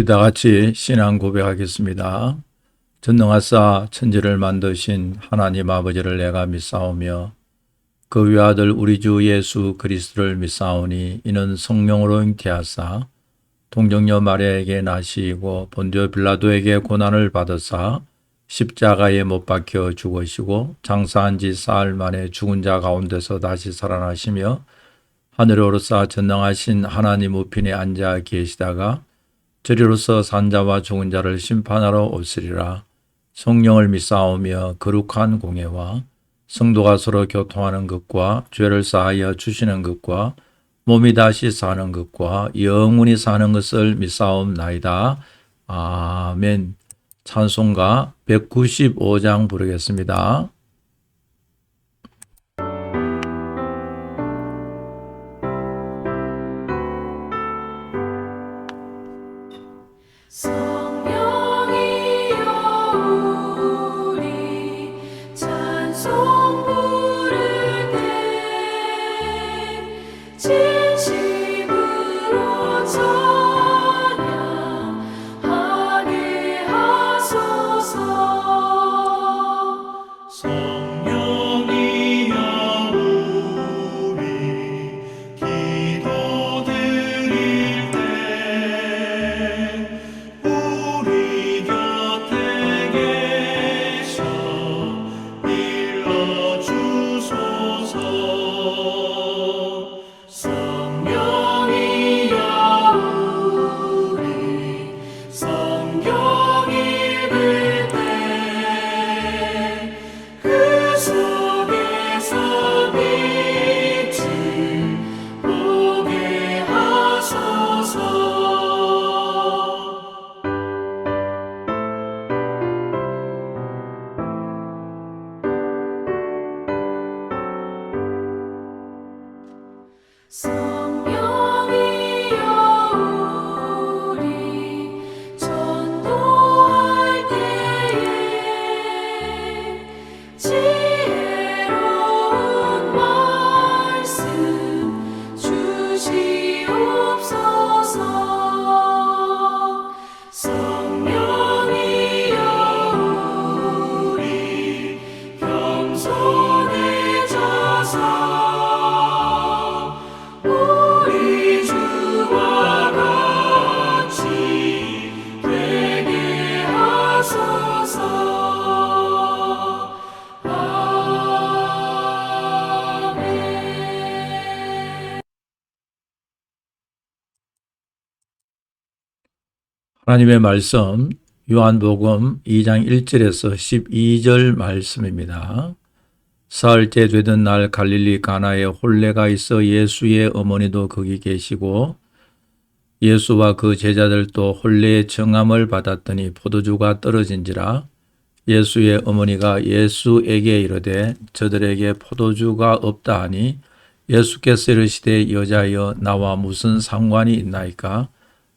우리 다 같이 신앙 고백하겠습니다. 전능하사 천지를 만드신 하나님 아버지를 내가 믿사오며 그 외아들 우리 주 예수 그리스도를 믿사오니 이는 성령으로 잉태하사 동정녀 마리아에게 나시고 본디오 빌라도에게 고난을 받으사 십자가에 못 박혀 죽으시고 장사한 지 사흘 만에 죽은 자 가운데서 다시 살아나시며 하늘에 오르사 전능하신 하나님 우편에 앉아 계시다가 저리로서 산자와 죽은 자를 심판하러 오시리라. 성령을 믿사오며 거룩한 공예와 성도가 서로 교통하는 것과 죄를 사하여 주시는 것과 몸이 다시 사는 것과 영원히 사는 것을 믿사옵나이다. 아멘. 찬송가 195장 부르겠습니다. 성령이여 우리 찬송 부를 때 진심으로 찬양하게 하소서. 성령이여 우리 기도드릴 때 우리 곁에 계셔 일러주소서. 성령이여 우리 성경 읽을 때 그 속에서 빛을 보게 하소서. 성령이여 우리 전도할 때에 지혜로운 말씀 주시옵소서. 성령이여 우리 겸손해져서 우리 주와 같이 되게 하소서. 아멘. 하나님의 말씀 요한복음 2장 1절에서 12절 말씀입니다. 사흘째 되던 날 갈릴리 가나에 혼례가 있어 예수의 어머니도 거기 계시고 예수와 그 제자들도 혼례의 정함을 받았더니 포도주가 떨어진지라. 예수의 어머니가 예수에게 이르되 저들에게 포도주가 없다 하니 예수께서 이르시되 여자여 나와 무슨 상관이 있나이까?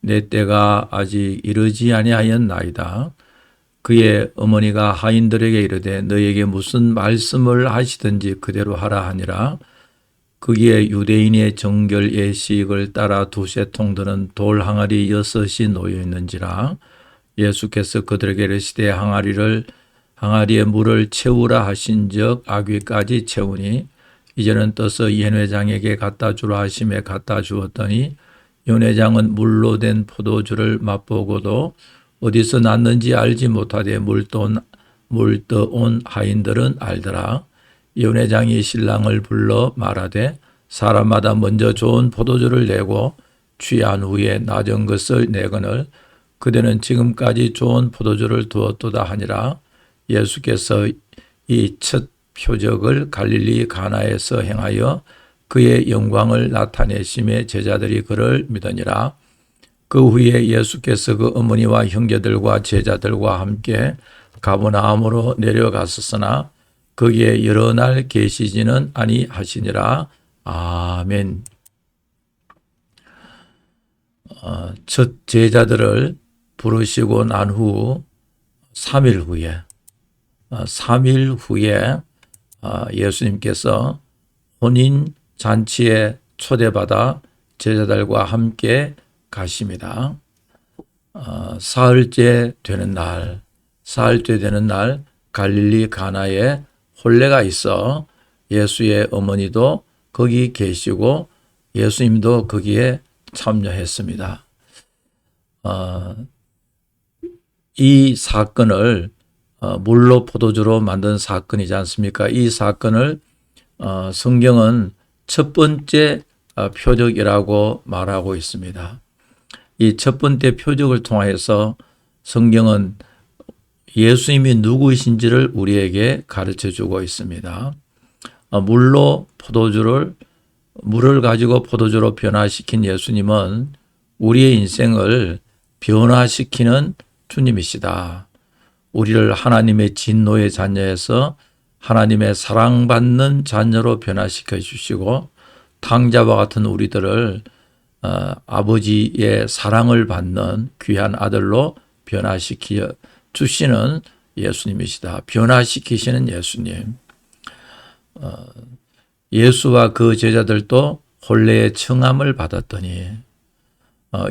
내 때가 아직 이르지 아니하였나이다. 그의 어머니가 하인들에게 이르되 너에게 무슨 말씀을 하시든지 그대로 하라 하니라. 거기에 유대인의 정결 예식을 따라 두세 통 드는 돌 항아리 6이 놓여 있는지라. 예수께서 그들에게 이르시되 항아리에 물을 채우라 하신즉 아귀까지 채우니 이제는 떠서 연회장에게 갖다 주라 하심에 갖다 주었더니 연회장은 물로 된 포도주를 맛보고도 어디서 났는지 알지 못하되 물떠온 하인들은 알더라. 연회장이 신랑을 불러 말하되 사람마다 먼저 좋은 포도주를 내고 취한 후에 낮은 것을 내거늘 그대는 지금까지 좋은 포도주를 두었도다 하니라. 예수께서 이 첫 표적을 갈릴리 가나에서 행하여 그의 영광을 나타내심에 제자들이 그를 믿으니라. 그 후에 예수께서 그 어머니와 형제들과 제자들과 함께 가버나움으로 내려갔었으나 거기에 여러 날 계시지는 아니하시니라. 아멘. 첫 제자들을 부르시고 난 후 3일 후에 예수님께서 혼인 잔치에 초대받아 제자들과 함께 가십니다. 사흘째 되는 날 갈릴리 가나에 혼례가 있어 예수의 어머니도 거기 계시고 예수님도 거기에 참여했습니다. 이 사건을 물로 포도주로 만든 사건이지 않습니까? 이 사건을 성경은 첫 번째 표적이라고 말하고 있습니다. 이 첫 번째 표적을 통해서 성경은 예수님이 누구이신지를 우리에게 가르쳐 주고 있습니다. 물을 가지고 포도주로 변화시킨 예수님은 우리의 인생을 변화시키는 주님이시다. 우리를 하나님의 진노의 자녀에서 하나님의 사랑받는 자녀로 변화시켜 주시고 탕자와 같은 우리들을 아버지의 사랑을 받는 귀한 아들로 변화시켜 주시는 예수님이시다. 변화시키시는 예수님. 예수와 그 제자들도 혼례의 청함을 받았더니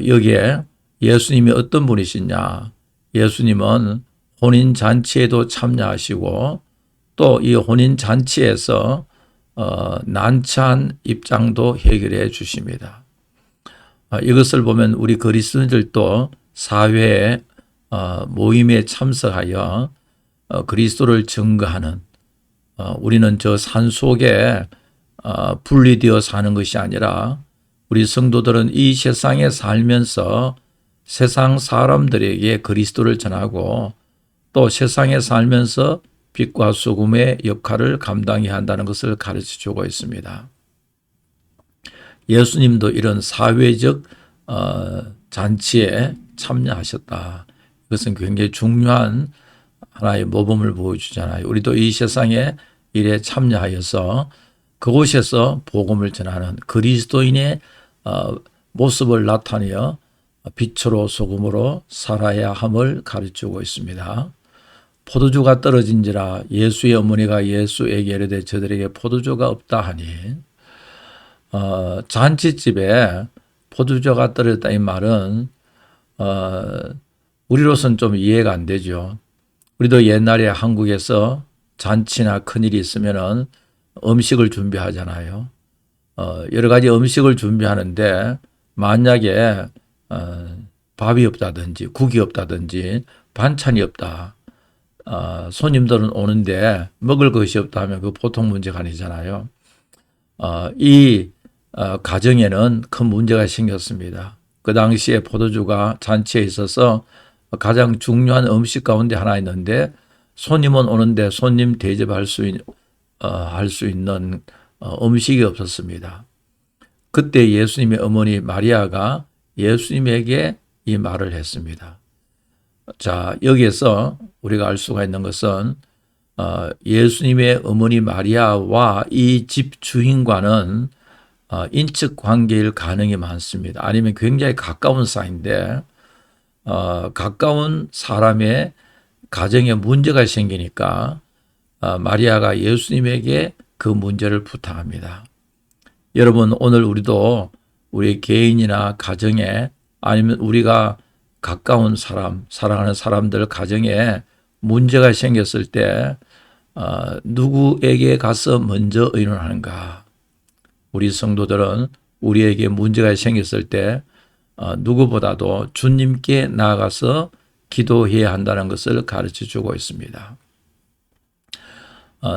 여기에 예수님이 어떤 분이시냐? 예수님은 혼인잔치에도 참여하시고 또 이 혼인잔치에서 난처한 입장도 해결해 주십니다. 이것을 보면 우리 그리스도인들도 사회에 모임에 참석하여 그리스도를 증거하는 우리는 저 산속에 분리되어 사는 것이 아니라 우리 성도들은 이 세상에 살면서 세상 사람들에게 그리스도를 전하고 또 세상에 살면서 빛과 소금의 역할을 감당해야 한다는 것을 가르쳐 주고 있습니다. 예수님도 이런 사회적 잔치에 참여하셨다. 이것은 굉장히 중요한 하나의 모범을 보여주잖아요. 우리도 이 세상의 일에 참여하여서 그곳에서 복음을 전하는 그리스도인의 모습을 나타내어 빛으로 소금으로 살아야 함을 가르치고 있습니다. 포도주가 떨어진지라 예수의 어머니가 예수에게 이르되 저들에게 포도주가 없다 하니 잔치집에 포도주가 떨어졌다 이 말은 우리로서는 좀 이해가 안 되죠. 우리도 옛날에 한국에서 잔치나 큰일이 있으면은 음식을 준비하잖아요. 여러 가지 음식을 준비하는데 만약에 밥이 없다든지 국이 없다든지 반찬이 없다. 손님들은 오는데 먹을 것이 없다 하면 그 보통 문제가 아니잖아요. 이 가정에는 큰 문제가 생겼습니다. 그 당시에 포도주가 잔치에 있어서 가장 중요한 음식 가운데 하나 있는데 손님은 오는데 손님 대접할 수 있는 음식이 없었습니다. 그때 예수님의 어머니 마리아가 예수님에게 이 말을 했습니다. 자, 여기에서 우리가 알 수가 있는 것은 예수님의 어머니 마리아와 이 집 주인과는 인척 관계일 가능이 많습니다. 아니면 굉장히 가까운 사이인데 가까운 사람의 가정에 문제가 생기니까 마리아가 예수님에게 그 문제를 부탁합니다. 여러분, 오늘 우리도 우리 개인이나 가정에 아니면 우리가 가까운 사람, 사랑하는 사람들 가정에 문제가 생겼을 때 누구에게 가서 먼저 의논하는가? 우리 성도들은 우리에게 문제가 생겼을 때 누구보다도 주님께 나아가서 기도해야 한다는 것을 가르쳐 주고 있습니다.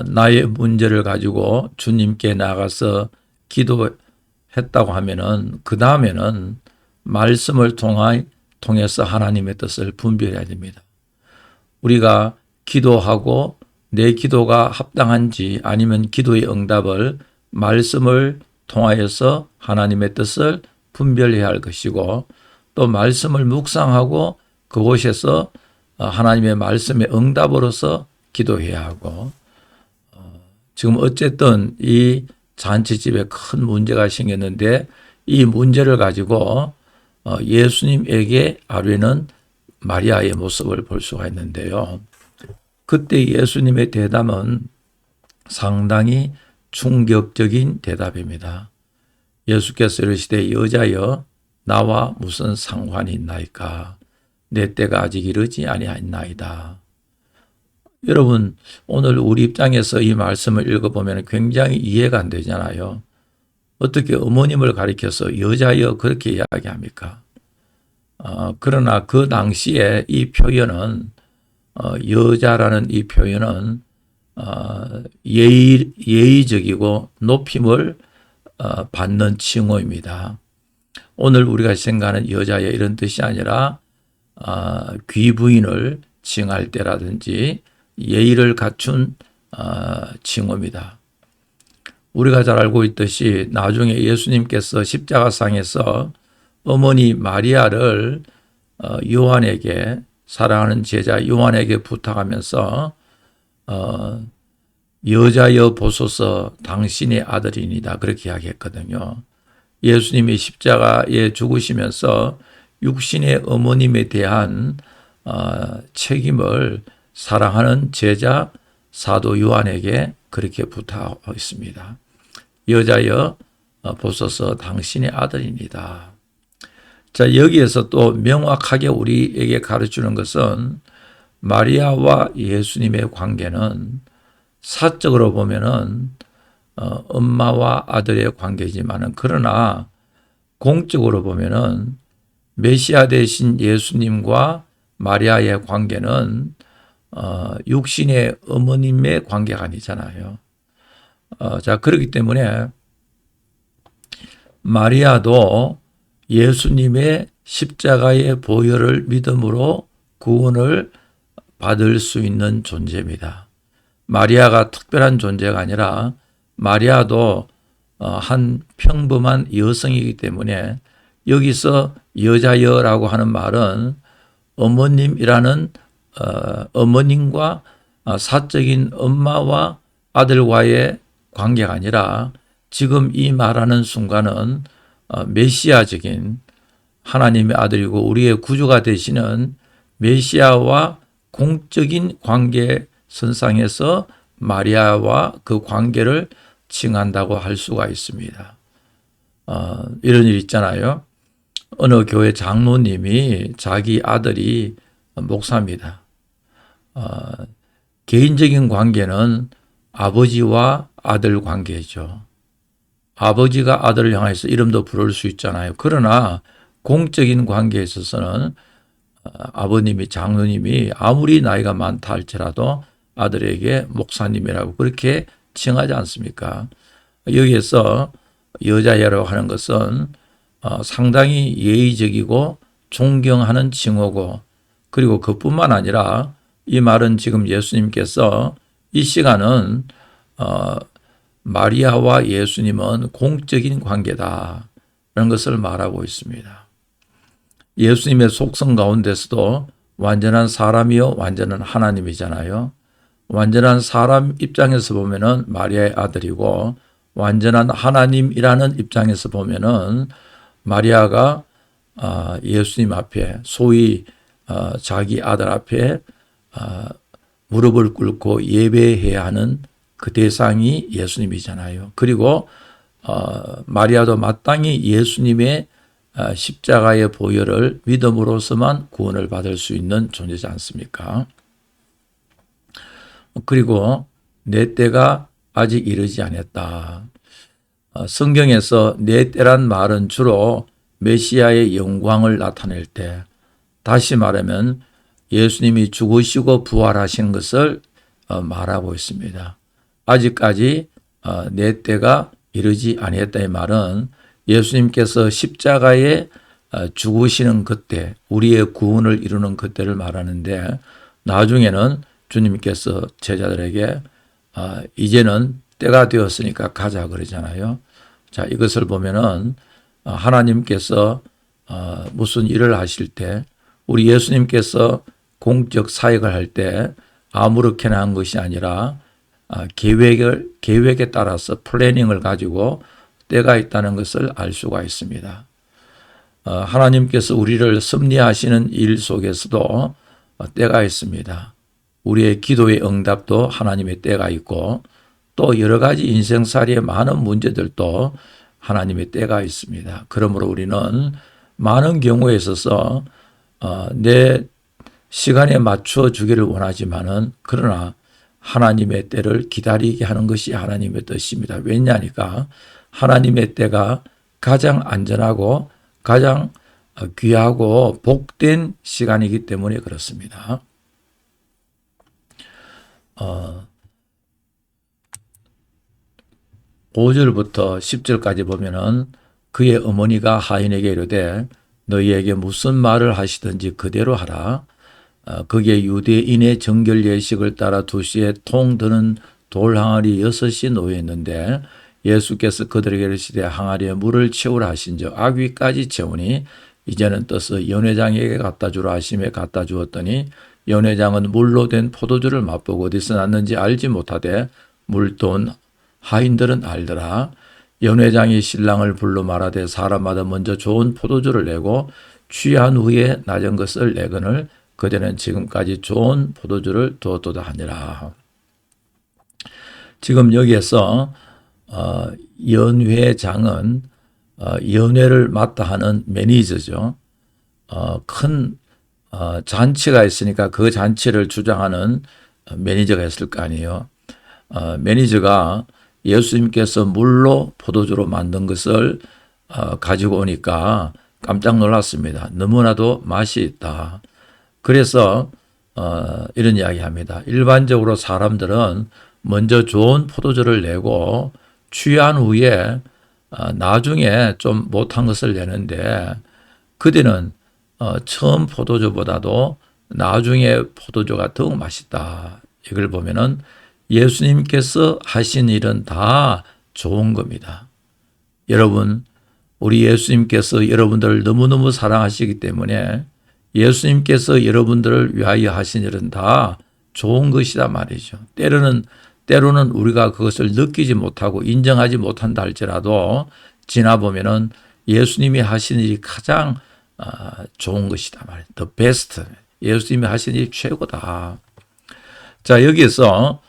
나의 문제를 가지고 주님께 나아가서 기도했다고 하면은 그 다음에는 말씀을 통해서 하나님의 뜻을 분별해야 됩니다. 우리가 기도하고 내 기도가 합당한지 아니면 기도의 응답을 말씀을 통하여서 하나님의 뜻을 분별해야 할 것이고 또 말씀을 묵상하고 그곳에서 하나님의 말씀의 응답으로서 기도해야 하고 지금 어쨌든 이 잔치집에 큰 문제가 생겼는데 이 문제를 가지고 예수님에게 아뢰는 마리아의 모습을 볼 수가 있는데요. 그때 예수님의 대답은 상당히 충격적인 대답입니다. 예수께서 이르시되 여자여 나와 무슨 상관이 있나이까? 내 때가 아직 이르지 아니하였나이다. 여러분, 오늘 우리 입장에서 이 말씀을 읽어보면 굉장히 이해가 안 되잖아요. 어떻게 어머님을 가리켜서 여자여 그렇게 이야기합니까? 그러나 그 당시에 이 표현은 여자라는 이 표현은 예의적이고 높임을 받는 칭호입니다. 오늘 우리가 생각하는 여자여 이런 뜻이 아니라 귀부인을 칭할 때라든지 예의를 갖춘 칭호입니다. 우리가 잘 알고 있듯이 나중에 예수님께서 십자가상에서 어머니 마리아를 요한에게 사랑하는 제자 요한에게 부탁하면서 여자여 보소서 당신의 아들이니다 그렇게 이야기했거든요. 예수님이 십자가에 죽으시면서 육신의 어머님에 대한 책임을 사랑하는 제자 사도 요한에게 그렇게 부탁했습니다. 여자여 보소서 당신의 아들이니다. 자, 여기에서 또 명확하게 우리에게 가르치는 것은 마리아와 예수님의 관계는 사적으로 보면은 엄마와 아들의 관계지만은 그러나 공적으로 보면은 메시아 되신 예수님과 마리아의 관계는 육신의 어머님의 관계가 아니잖아요. 자, 그렇기 때문에 마리아도 예수님의 십자가의 보혈을 믿음으로 구원을 받을 수 있는 존재입니다. 마리아가 특별한 존재가 아니라 마리아도 한 평범한 여성이기 때문에 여기서 여자여라고 하는 말은 어머님이라는 어머님과 사적인 엄마와 아들과의 관계가 아니라 지금 이 말하는 순간은 메시아적인 하나님의 아들이고 우리의 구주가 되시는 메시아와 공적인 관계 선상에서 마리아와 그 관계를 칭한다고 할 수가 있습니다. 이런 일 있잖아요. 어느 교회 장로님이 자기 아들이 목사입니다. 개인적인 관계는 아버지와 아들 관계죠. 아버지가 아들을 향해서 이름도 부를 수 있잖아요. 그러나 공적인 관계에 있어서는 아버님이 장로님이 아무리 나이가 많다 할지라도 아들에게 목사님이라고 그렇게 칭하지 않습니까? 여기에서 여자애라고 하는 것은 상당히 예의적이고 존경하는 칭호고 그리고 그뿐만 아니라 이 말은 지금 예수님께서 이 시간은 마리아와 예수님은 공적인 관계다 라는 것을 말하고 있습니다. 예수님의 속성 가운데서도 완전한 사람이요 완전한 하나님이잖아요. 완전한 사람 입장에서 보면은 마리아의 아들이고 완전한 하나님이라는 입장에서 보면은 마리아가 예수님 앞에 소위 자기 아들 앞에 무릎을 꿇고 예배해야 하는 그 대상이 예수님이잖아요. 그리고 마리아도 마땅히 예수님의 십자가의 보혈을 믿음으로서만 구원을 받을 수 있는 존재지 않습니까? 그리고 내 때가 아직 이르지 않았다. 성경에서 내 때란 말은 주로 메시아의 영광을 나타낼 때, 다시 말하면 예수님이 죽으시고 부활하신 것을 말하고 있습니다. 아직까지 내 때가 이르지 아니했다의 말은 예수님께서 십자가에 죽으시는 그때, 우리의 구원을 이루는 그때를 말하는데 나중에는 주님께서 제자들에게 이제는 때가 되었으니까 가자 그러잖아요. 자, 이것을 보면은 하나님께서 무슨 일을 하실 때 우리 예수님께서 공적 사역을 할 때 아무렇게나 한 것이 아니라 계획에 따라서 플래닝을 가지고 때가 있다는 것을 알 수가 있습니다. 하나님께서 우리를 섭리하시는 일 속에서도 때가 있습니다. 우리의 기도의 응답도 하나님의 때가 있고 또 여러 가지 인생살이의 많은 문제들도 하나님의 때가 있습니다. 그러므로 우리는 많은 경우에 있어서 내 시간에 맞춰 주기를 원하지만은 그러나 하나님의 때를 기다리게 하는 것이 하나님의 뜻입니다. 왜냐하니까 하나님의 때가 가장 안전하고 가장 귀하고 복된 시간이기 때문에 그렇습니다. 5절부터 10절까지 보면은 그의 어머니가 하인에게 이르되 너희에게 무슨 말을 하시든지 그대로 하라. 거기에 유대인의 정결 예식을 따라 2시에 통 드는 돌 항아리 6이 놓여있는데 예수께서 그들에게 이르시되 항아리에 물을 채우라 하신즉 아귀까지 채우니 이제는 떠서 연회장에게 갖다 주라 하심에 갖다 주었더니 연회장은 물로 된 포도주를 맛보고 어디서 났는지 알지 못하되 물돈 하인들은 알더라. 연회장이 신랑을 불러 말하되 사람마다 먼저 좋은 포도주를 내고 취한 후에 낮은 것을 내거늘 그대는 지금까지 좋은 포도주를 두었도다 하니라. 지금 여기에서 연회장은 연회를 맡아 하는 매니저죠. 큰 잔치가 있으니까 그 잔치를 주장하는 매니저가 있을 거 아니에요. 매니저가 예수님께서 물로 포도주로 만든 것을 가지고 오니까 깜짝 놀랐습니다. 너무나도 맛이 있다. 그래서 이런 이야기합니다. 일반적으로 사람들은 먼저 좋은 포도주를 내고 취한 후에 나중에 좀 못한 것을 내는데 그들은 처음 포도주보다도 나중에 포도주가 더욱 맛있다. 이걸 보면은 예수님께서 하신 일은 다 좋은 겁니다. 여러분, 우리 예수님께서 여러분들을 너무너무 사랑하시기 때문에 예수님께서 여러분들을 위하여 하신 일은 다 좋은 것이다 말이죠. 때로는 우리가 그것을 느끼지 못하고 인정하지 못한다 할지라도 지나보면은 예수님이 하신 일이 가장 좋은 것이다 말이에요. The best. 예수님이 하신 일이 최고다. 자, 여기서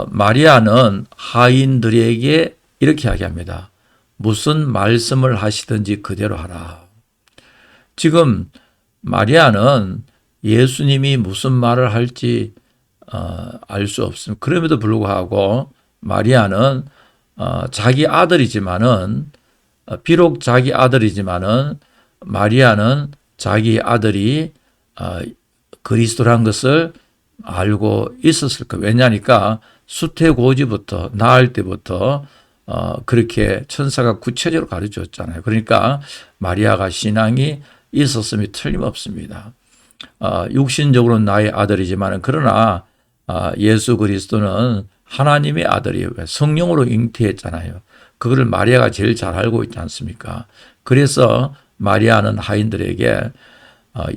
마리아는 하인들에게 이렇게 이야기합니다. 무슨 말씀을 하시든지 그대로 하라. 지금 마리아는 예수님이 무슨 말을 할지 알 수 없습니다. 그럼에도 불구하고 마리아는 자기 아들이지만은 비록 자기 아들이지만은 마리아는 자기 아들이 그리스도란 것을 알고 있었을 거예요. 왜냐하니까 수태고지부터 낳을 때부터 그렇게 천사가 구체적으로 가르쳐줬잖아요. 그러니까 마리아가 신앙이 있었음이 틀림없습니다. 육신적으로는 나의 아들이지만 그러나 예수 그리스도는 하나님의 아들이에요. 성령으로 잉태했잖아요. 그거를 마리아가 제일 잘 알고 있지 않습니까? 그래서 마리아는 하인들에게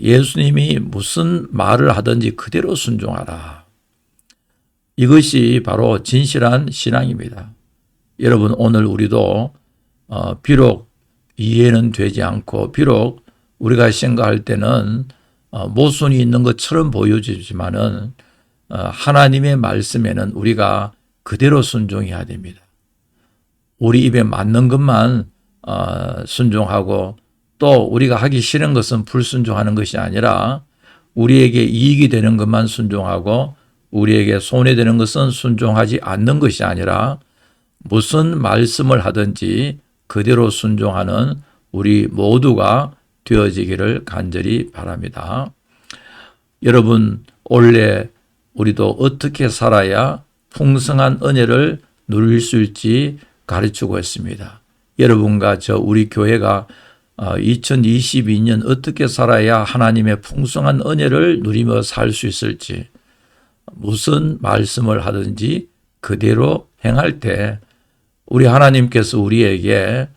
예수님이 무슨 말을 하든지 그대로 순종하라. 이것이 바로 진실한 신앙입니다. 여러분, 오늘 우리도 비록 이해는 되지 않고 비록 우리가 생각할 때는 모순이 있는 것처럼 보여지지만은 하나님의 말씀에는 우리가 그대로 순종해야 됩니다. 우리 입에 맞는 것만 순종하고 또 우리가 하기 싫은 것은 불순종하는 것이 아니라 우리에게 이익이 되는 것만 순종하고 우리에게 손해되는 것은 순종하지 않는 것이 아니라 무슨 말씀을 하든지 그대로 순종하는 우리 모두가 되어지기를 간절히 바랍니다. 여러분, 원래 우리도 어떻게 살아야 풍성한 은혜를 누릴 수 있을지 가르치고 있습니다. 여러분과 우리 교회가 2022년 어떻게 살아야 하나님의 풍성한 은혜를 누리며 살 수 있을지 무슨 말씀을 하든지 그대로 행할 때 우리 하나님께서 우리에게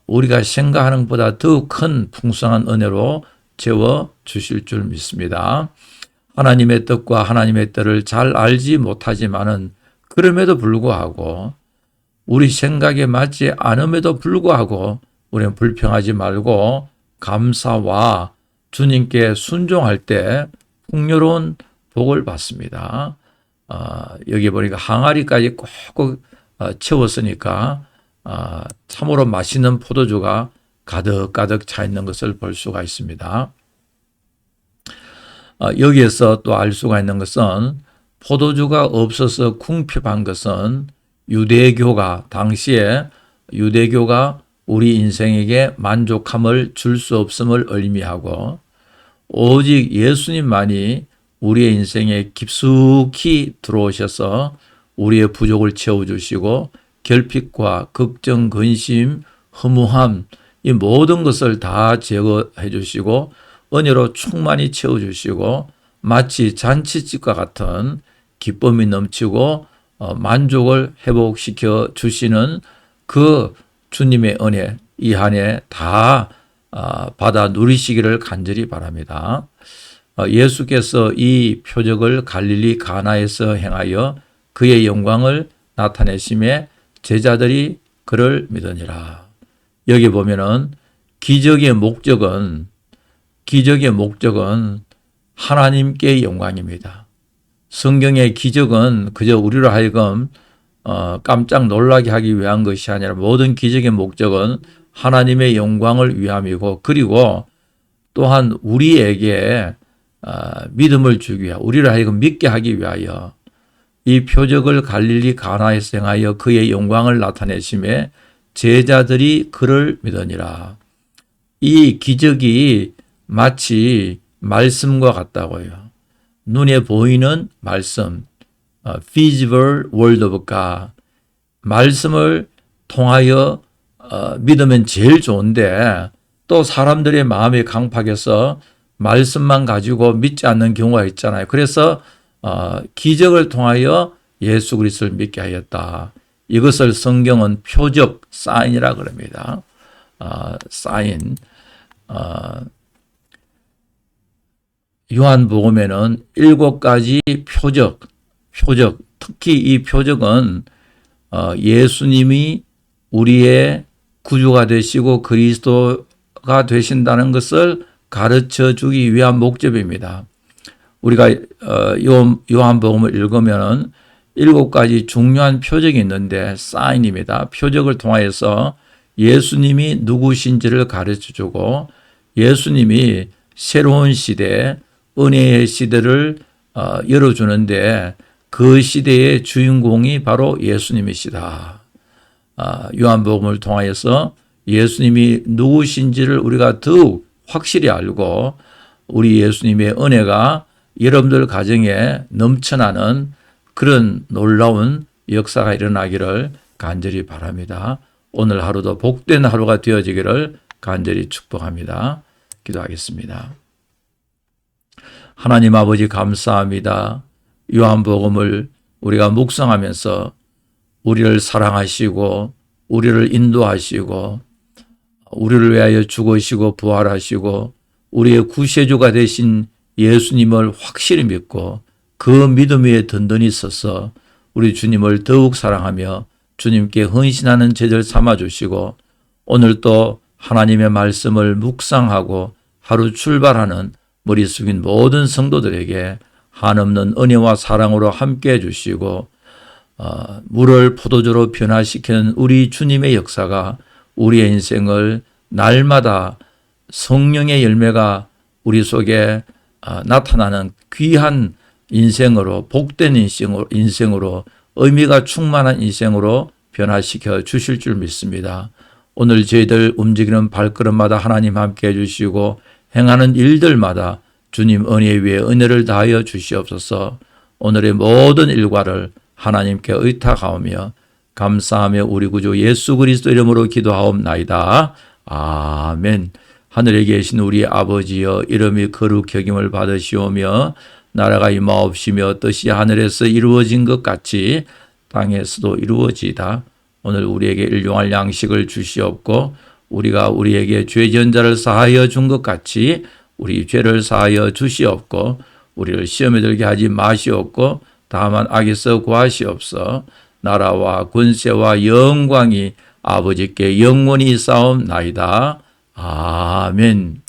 우리가 생각하는 것보다 더 큰 풍성한 은혜로 채워 주실 줄 믿습니다. 하나님의 뜻과 하나님의 뜻을 잘 알지 못하지만은 그럼에도 불구하고 우리 생각에 맞지 않음에도 불구하고 우리는 불평하지 말고 감사와 주님께 순종할 때 풍요로운 복을 받습니다. 여기 보니까 항아리까지 꼭 채웠으니까 참으로 맛있는 포도주가 가득가득 차 있는 것을 볼 수가 있습니다. 여기에서 또 알 수가 있는 것은 포도주가 없어서 궁핍한 것은 당시에 유대교가 우리 인생에게 만족함을 줄 수 없음을 의미하고 오직 예수님만이 우리의 인생에 깊숙이 들어오셔서 우리의 부족을 채워주시고 결핍과 걱정, 근심, 허무함 이 모든 것을 다 제거해 주시고 은혜로 충만히 채워주시고 마치 잔치집과 같은 기쁨이 넘치고 만족을 회복시켜 주시는 그 주님의 은혜 이 한 해 다 받아 누리시기를 간절히 바랍니다. 예수께서 이 표적을 갈릴리 가나에서 행하여 그의 영광을 나타내심에 제자들이 그를 믿으니라. 여기 보면은 기적의 목적은 하나님께 영광입니다. 성경의 기적은 그저 우리로 하여금 깜짝 놀라게 하기 위한 것이 아니라 모든 기적의 목적은 하나님의 영광을 위함이고 그리고 또한 우리에게 믿음을 주기 위하여 우리를 하여금 믿게 하기 위하여 이 표적을 갈릴리 가나에서 행하여 그의 영광을 나타내심에 제자들이 그를 믿으니라. 이 기적이 마치 말씀과 같다고요. 눈에 보이는 말씀, visible word of God. 말씀을 통하여 믿으면 제일 좋은데 또 사람들의 마음이 강팍해서 말씀만 가지고 믿지 않는 경우가 있잖아요. 그래서 기적을 통하여 예수 그리스도를 믿게 하였다. 이것을 성경은 표적, 사인이라 그럽니다. 사인. 요한복음에는 7가지 표적, 특히 이 표적은 예수님이 우리의 구주가 되시고 그리스도가 되신다는 것을 가르쳐 주기 위한 목적입니다. 우리가 요한복음을 읽으면 7가지 중요한 표적이 있는데 사인입니다. 표적을 통하여서 예수님이 누구신지를 가르쳐 주고 예수님이 새로운 시대, 은혜의 시대를 열어주는데 그 시대의 주인공이 바로 예수님이시다. 요한복음을 통하여서 예수님이 누구신지를 우리가 더욱 확실히 알고 우리 예수님의 은혜가 여러분들 가정에 넘쳐나는 그런 놀라운 역사가 일어나기를 간절히 바랍니다. 오늘 하루도 복된 하루가 되어지기를 간절히 축복합니다. 기도하겠습니다. 하나님 아버지 감사합니다. 요한복음을 우리가 묵상하면서 우리를 사랑하시고 우리를 인도하시고 우리를 위하여 죽으시고 부활하시고 우리의 구세주가 되신 예수님을 확실히 믿고 그 믿음 위에 든든히 서서 우리 주님을 더욱 사랑하며 주님께 헌신하는 제들 삼아주시고 오늘 또 하나님의 말씀을 묵상하고 하루 출발하는 머리 숙인 모든 성도들에게 한없는 은혜와 사랑으로 함께해 주시고 물을 포도주로 변화시키는 우리 주님의 역사가 우리의 인생을 날마다 성령의 열매가 우리 속에 나타나는 귀한 인생으로 복된 인생으로 의미가 충만한 인생으로 변화시켜 주실 줄 믿습니다. 오늘 저희들 움직이는 발걸음마다 하나님 함께해 주시고 행하는 일들마다 주님 은혜 위에 은혜를 다하여 주시옵소서. 오늘의 모든 일과를 하나님께 의탁하오며 감사하며 우리 구주 예수 그리스도 이름으로 기도하옵나이다. 아멘. 하늘에 계신 우리 아버지여 이름이 거룩히 여김을 받으시오며 나라가 임하옵시며 뜻이 하늘에서 이루어진 것 같이 땅에서도 이루어지이다. 오늘 우리에게 일용할 양식을 주시옵고 우리가 우리에게 죄 지은 자를 사하여 준 것 같이 우리 죄를 사하여 주시옵고 우리를 시험에 들게 하지 마시옵고 다만 악에서 구하시옵소서. 나라와 권세와 영광이 아버지께 영원히 있사옵나이다. 아멘.